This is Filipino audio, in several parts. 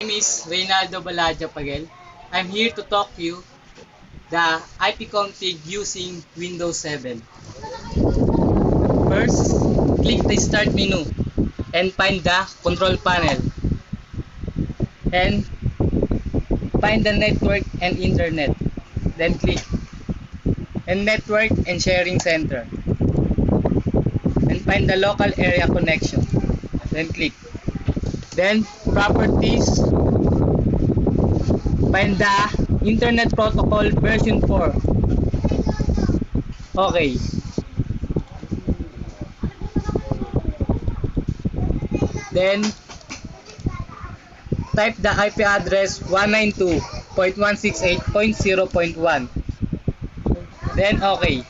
My name is Reynaldo Balaja Pagel. I'm here to talk to you the IP config using Windows 7. First, click the Start menu and find the Control panel. And find the Network and Internet. Then click and Network and Sharing Center. And find the Local Area Connection. Then click. Then Properties. Find the Internet Protocol version 4. Okay. Then type the IP address 192.168.0.1. Then okay.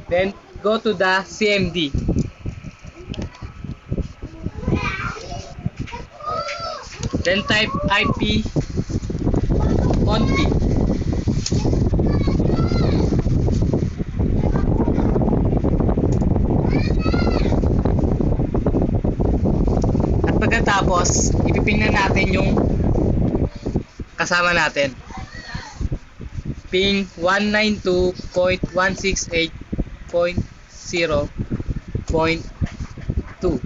Then go to the CMD. Then type IP config. At pagkatapos, ipiping na natin yung kasama natin. Ping 192.168.0.2.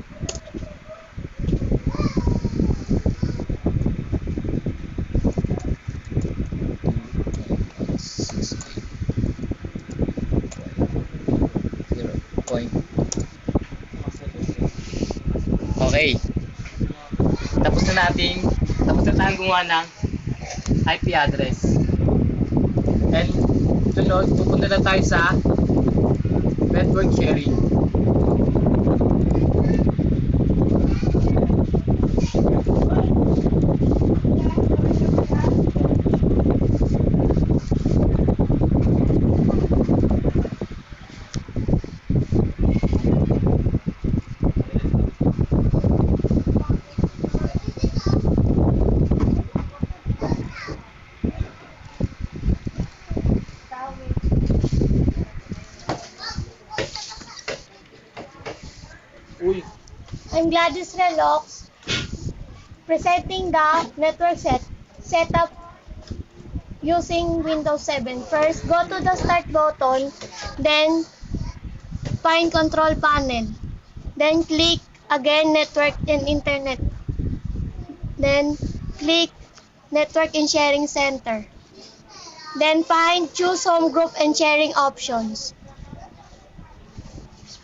Okay. Tapos na tayong gumawa ng IP address. And sunod, pupunta na tayo sa network sharing. I'm Gladys Relox, presenting the network setup using Windows 7. First, go to the Start button, then find Control panel. Then click again Network and Internet. Then click Network and Sharing Center. Then choose Home Group and Sharing options.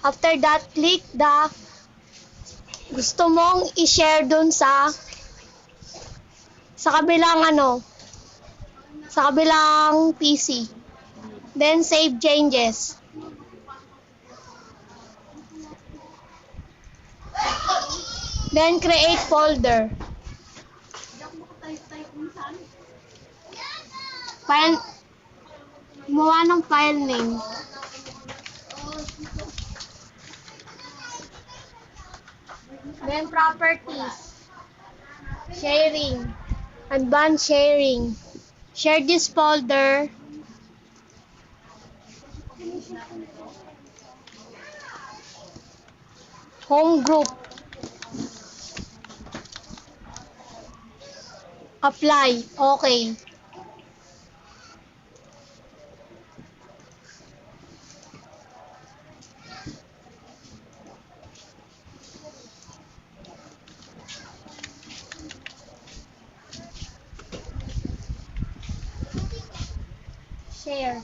After that, click the gusto mong i-share dun sa kabilang sa kabilang PC. Then save changes. Then create folder. Gumawa ng file name. Then properties, sharing, advanced sharing, share this folder, home group, apply, okay. Share.